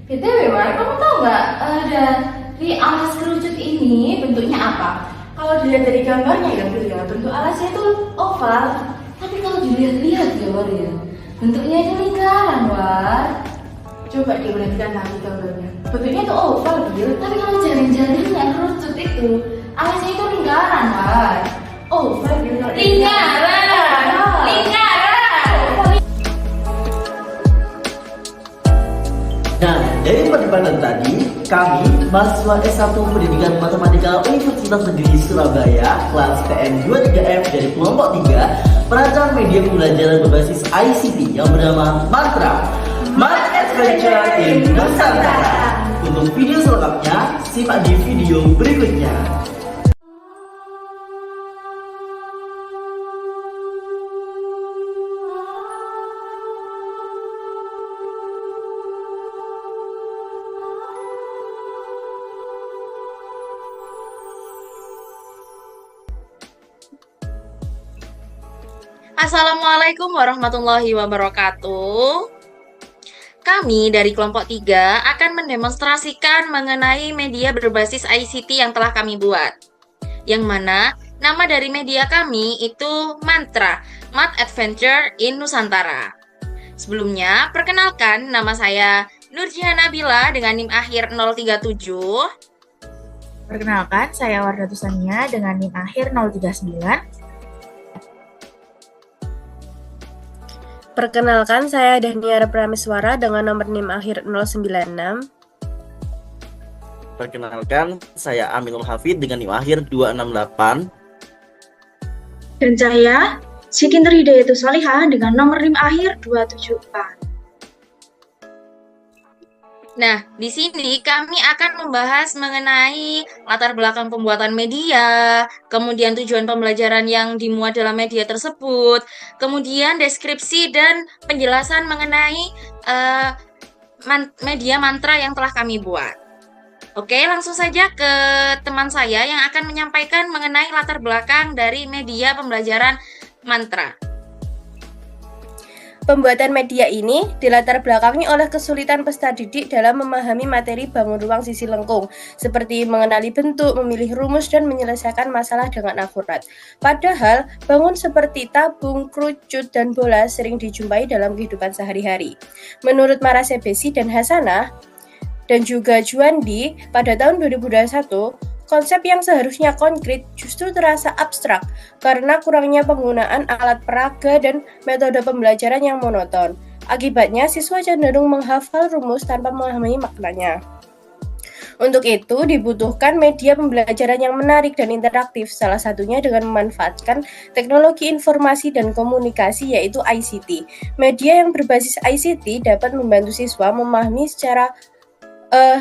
BTW, War, kamu tahu nggak dari alas kerucut ini bentuknya apa? Kalau dilihat dari gambarnya ya, Bro, ya, bentuk alasnya itu oval. Tapi kalau dilihat-lihat ya, War, ya, bentuknya itu lingkaran, War. Coba diperhatikan lagi gambarnya. Bentuknya itu oval, Bil. Tapi kalau jaring-jaringnya kerucut itu, alasnya itu lingkaran, War. Oval, Bil. Lingkaran! Lingkaran! Nah, dari perdebatan tadi, kami, mahasiswa S1 Pendidikan Matematika Universitas Negeri Surabaya, kelas PM23F dari kelompok 3, merancang media pembelajaran berbasis ICT yang bernama Mantra, Math Adventure in Nusantara. Untuk video selengkapnya, simak di video berikutnya. Assalamualaikum warahmatullahi wabarakatuh. Kami dari kelompok 3 akan mendemonstrasikan mengenai media berbasis ICT yang telah kami buat. Yang mana nama dari media kami itu Mantra, Math Adventure in Nusantara. Sebelumnya, perkenalkan nama saya Nurjihan Nabila dengan NIM akhir 037. Perkenalkan, saya Wardah Tusania dengan NIM akhir 039. Perkenalkan, saya Daniara Prameswara dengan nomor NIM akhir 096. Perkenalkan, saya Aminul Hafid dengan NIM akhir 268. Dan saya Siti Hidayatu Salihah dengan nomor NIM akhir 274. Nah, di sini kami akan membahas mengenai latar belakang pembuatan media, kemudian tujuan pembelajaran yang dimuat dalam media tersebut, kemudian deskripsi dan penjelasan mengenai media Mantra yang telah kami buat. Oke, langsung saja ke teman saya yang akan menyampaikan mengenai latar belakang dari media pembelajaran Mantra. Pembuatan media ini dilatar belakangi oleh kesulitan peserta didik dalam memahami materi bangun ruang sisi lengkung, seperti mengenali bentuk, memilih rumus, dan menyelesaikan masalah dengan akurat. Padahal, bangun seperti tabung, kerucut, dan bola sering dijumpai dalam kehidupan sehari-hari. Menurut Marasebesi dan Hasanah, dan juga Juandi, pada tahun 2021, konsep yang seharusnya konkret justru terasa abstrak karena kurangnya penggunaan alat peraga dan metode pembelajaran yang monoton. Akibatnya, siswa cenderung menghafal rumus tanpa memahami maknanya. Untuk itu, dibutuhkan media pembelajaran yang menarik dan interaktif, salah satunya dengan memanfaatkan teknologi informasi dan komunikasi yaitu ICT. Media yang berbasis ICT dapat membantu siswa memahami secara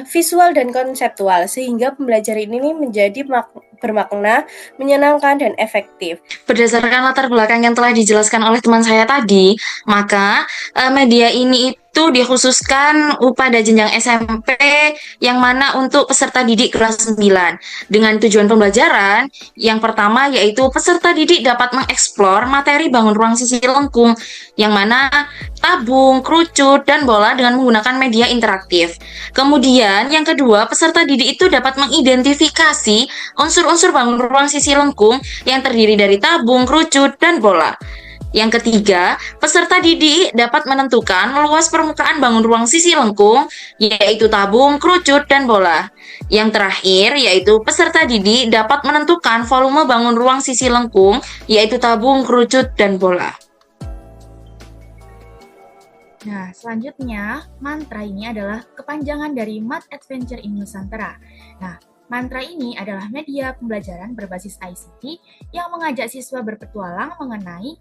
visual dan konseptual, sehingga pembelajaran ini menjadi bermakna, menyenangkan, dan efektif. Berdasarkan latar belakang yang telah dijelaskan oleh teman saya tadi, maka media ini itu dikhususkan pada jenjang SMP yang mana untuk peserta didik kelas 9 dengan tujuan pembelajaran yang pertama yaitu peserta didik dapat mengeksplor materi bangun ruang sisi lengkung yang mana tabung, kerucut, dan bola dengan menggunakan media interaktif. Kemudian yang kedua, peserta didik itu dapat mengidentifikasi unsur-unsur bangun ruang sisi lengkung yang terdiri dari tabung, kerucut, dan bola. Yang ketiga, peserta didik dapat menentukan luas permukaan bangun ruang sisi lengkung, yaitu tabung, kerucut, dan bola. Yang terakhir, yaitu peserta didik dapat menentukan volume bangun ruang sisi lengkung, yaitu tabung, kerucut, dan bola. Nah, selanjutnya, Mantra ini adalah kepanjangan dari Math Adventure in Nusantara. Nah, Mantra ini adalah media pembelajaran berbasis ICT yang mengajak siswa berpetualang mengenai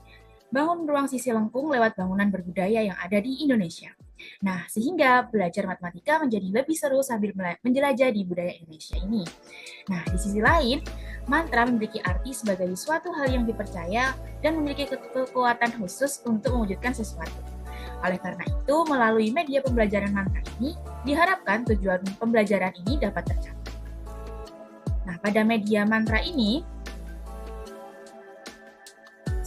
bangun ruang sisi lengkung lewat bangunan berbudaya yang ada di Indonesia. Nah, sehingga belajar matematika menjadi lebih seru sambil menjelajah di budaya Indonesia ini. Nah, di sisi lain, mantra memiliki arti sebagai suatu hal yang dipercaya dan memiliki kekuatan khusus untuk mewujudkan sesuatu. Oleh karena itu, melalui media pembelajaran mantra ini, diharapkan tujuan pembelajaran ini dapat tercapai. Nah, pada media mantra ini,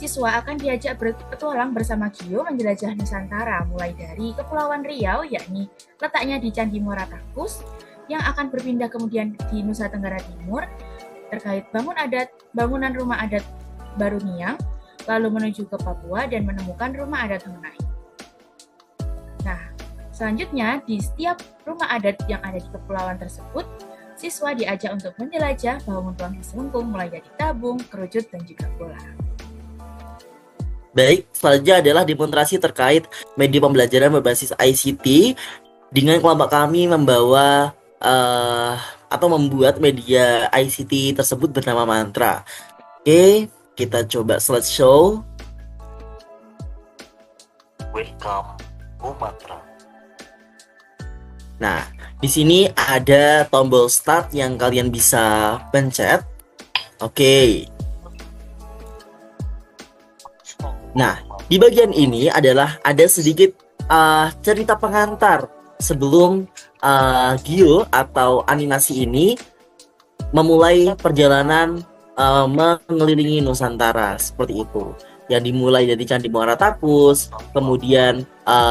siswa akan diajak berpetualang bersama Gio menjelajah Nusantara, mulai dari Kepulauan Riau, yakni letaknya di Candi Muara Takus, yang akan berpindah kemudian di Nusa Tenggara Timur, terkait bangunan rumah adat Baru Niang, lalu menuju ke Papua dan menemukan rumah adat Honai. Nah, selanjutnya di setiap rumah adat yang ada di kepulauan tersebut, siswa diajak untuk menjelajah bangun tulang Sisi Lengkung mulai dari tabung, kerucut, dan juga bola. Baik, selanjutnya adalah demonstrasi terkait media pembelajaran berbasis ICT dengan kelompok kami membawa atau membuat media ICT tersebut bernama Mantra. Oke, kita coba slideshow. Welcome to Mantra. Nah, di sini ada tombol start yang kalian bisa pencet. Oke. Nah, di bagian ini adalah ada sedikit cerita pengantar sebelum Gio atau animasi ini memulai perjalanan mengelilingi Nusantara seperti itu. Yang dimulai dari Candi Muara Takus, kemudian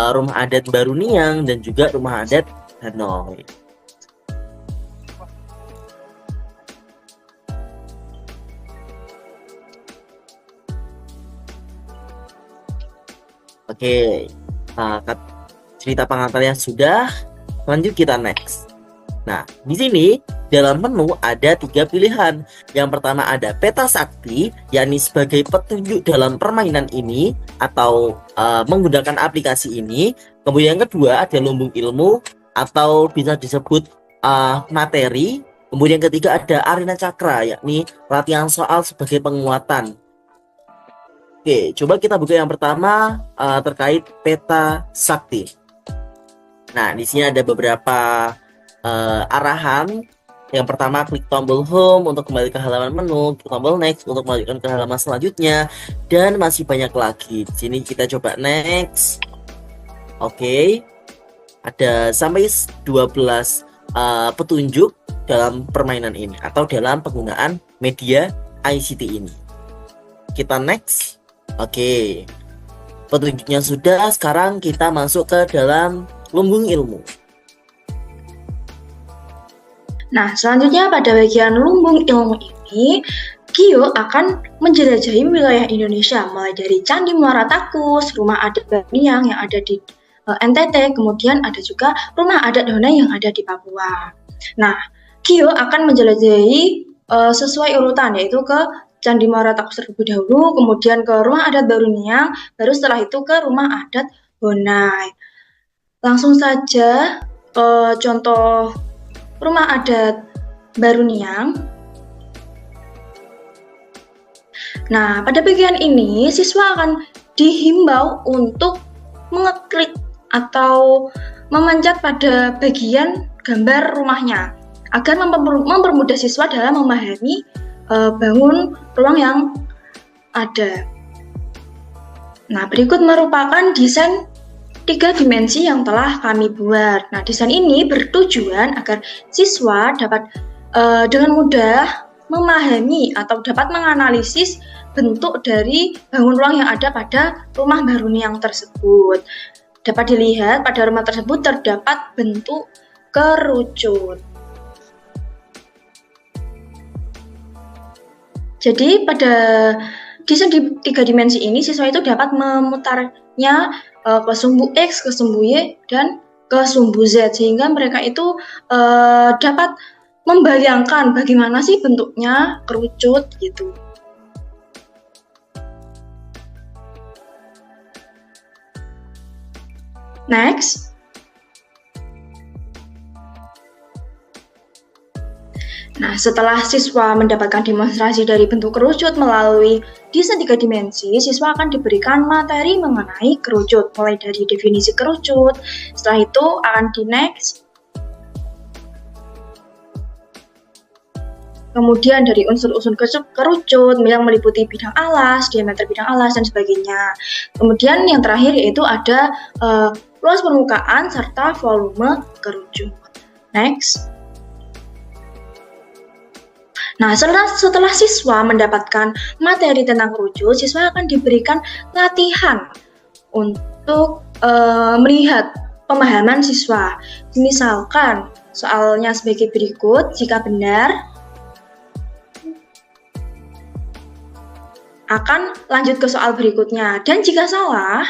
rumah adat Baru Niang, dan juga rumah adat Hanoi. Oke, cerita pengantarnya sudah, lanjut kita next. Nah, di sini dalam menu ada 3 pilihan. Yang pertama ada peta sakti, yakni sebagai petunjuk dalam permainan ini atau menggunakan aplikasi ini. Kemudian yang kedua ada lumbung ilmu atau bisa disebut materi. Kemudian yang ketiga ada arena cakra, yakni latihan soal sebagai penguatan. Oke, coba kita buka yang pertama terkait peta sakti. Nah, di sini ada beberapa arahan. Yang pertama, klik tombol home untuk kembali ke halaman menu, klik tombol next untuk melanjutkan ke halaman selanjutnya, dan masih banyak lagi. Di sini kita coba next. Oke, ada sampai 12 petunjuk dalam permainan ini atau dalam penggunaan media ICT ini. Kita next. Oke, petunjuknya sudah. Sekarang kita masuk ke dalam lumbung ilmu. Nah, selanjutnya pada bagian lumbung ilmu ini, Gio akan menjelajahi wilayah Indonesia, mulai dari Candi Muara Takus, rumah adat Baru Niang yang ada di NTT, kemudian ada juga rumah adat Honai yang ada di Papua. Nah, Gio akan menjelajahi sesuai urutan, yaitu ke Candi Muara Takus terlebih dahulu, kemudian ke rumah adat Baru Niang, baru setelah itu ke rumah adat Honai. Langsung saja contoh rumah adat Baru Niang. Nah, pada bagian ini siswa akan dihimbau untuk mengeklik atau memanjat pada bagian gambar rumahnya agar mempermudah siswa dalam memahami bangun ruang yang ada. Nah, berikut merupakan desain 3 dimensi yang telah kami buat. Nah, desain ini bertujuan agar siswa dapat dengan mudah memahami atau dapat menganalisis bentuk dari bangun ruang yang ada pada rumah Baru Niang tersebut. Dapat dilihat pada rumah tersebut terdapat bentuk kerucut. Jadi pada desain di 3 dimensi ini siswa itu dapat memutarnya ke sumbu X, ke sumbu Y, dan ke sumbu Z, sehingga mereka itu dapat membayangkan bagaimana sih bentuknya kerucut gitu. Next. Nah, setelah siswa mendapatkan demonstrasi dari bentuk kerucut melalui desain 3 dimensi, siswa akan diberikan materi mengenai kerucut, mulai dari definisi kerucut. Setelah itu akan di next. Kemudian dari unsur-unsur kerucut yang meliputi bidang alas, diameter bidang alas, dan sebagainya. Kemudian yang terakhir yaitu ada luas permukaan serta volume kerucut. Next. Nah, setelah siswa mendapatkan materi tentang kerucut, siswa akan diberikan latihan untuk melihat pemahaman siswa. Misalkan soalnya sebagai berikut, jika benar akan lanjut ke soal berikutnya, dan jika salah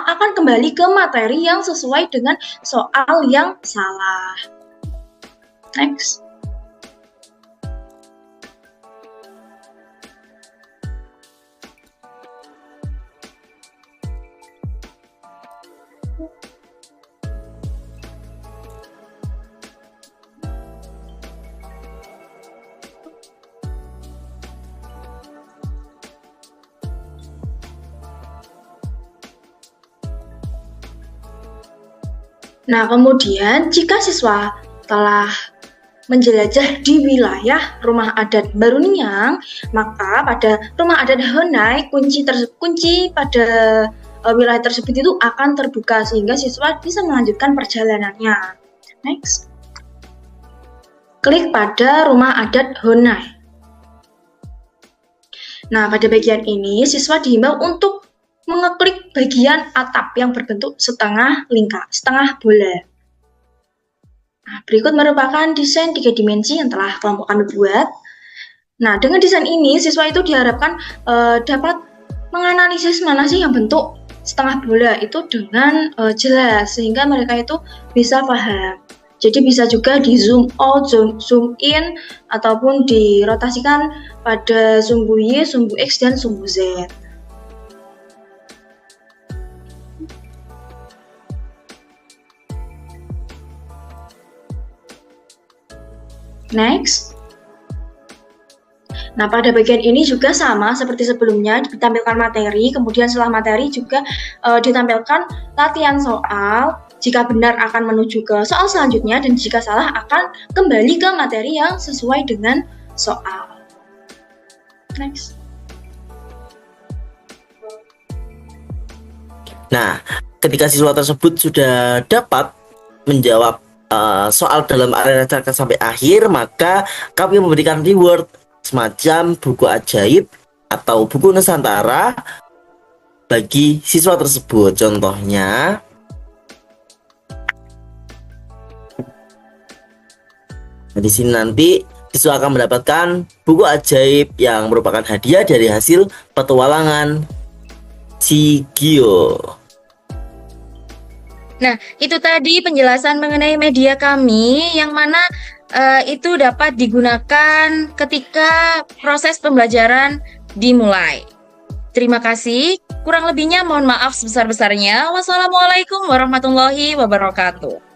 akan kembali ke materi yang sesuai dengan soal yang salah. Next. Nah, kemudian jika siswa telah menjelajah di wilayah rumah adat Baruniang, maka pada rumah adat Honai kunci pada wilayah tersebut itu akan terbuka sehingga siswa bisa melanjutkan perjalanannya. Next. Klik pada rumah adat Honai. Nah, pada bagian ini siswa dihimbau untuk mengeklik bagian atap yang berbentuk setengah bola. Nah, berikut merupakan desain 3 dimensi yang telah kelompok kami buat. Nah, dengan desain ini siswa itu diharapkan dapat menganalisis mana sih yang bentuk setengah bola itu dengan jelas sehingga mereka itu bisa paham. Jadi bisa juga di zoom out, zoom in, ataupun dirotasikan pada sumbu Y, sumbu X, dan sumbu Z. Next. Nah, pada bagian ini juga sama seperti sebelumnya, ditampilkan materi, kemudian setelah materi juga ditampilkan latihan soal. Jika benar akan menuju ke soal selanjutnya, dan jika salah akan kembali ke materi yang sesuai dengan soal. Next. Nah, ketika siswa tersebut sudah dapat menjawab soal dalam arena cerdas sampai akhir, maka kami memberikan reward semacam buku ajaib atau buku Nusantara bagi siswa tersebut. Contohnya, di sini nanti siswa akan mendapatkan buku ajaib yang merupakan hadiah dari hasil petualangan Cigio. Nah, itu tadi penjelasan mengenai media kami yang mana itu dapat digunakan ketika proses pembelajaran dimulai. Terima kasih. Kurang lebihnya mohon maaf sebesar-besarnya. Wassalamualaikum warahmatullahi wabarakatuh.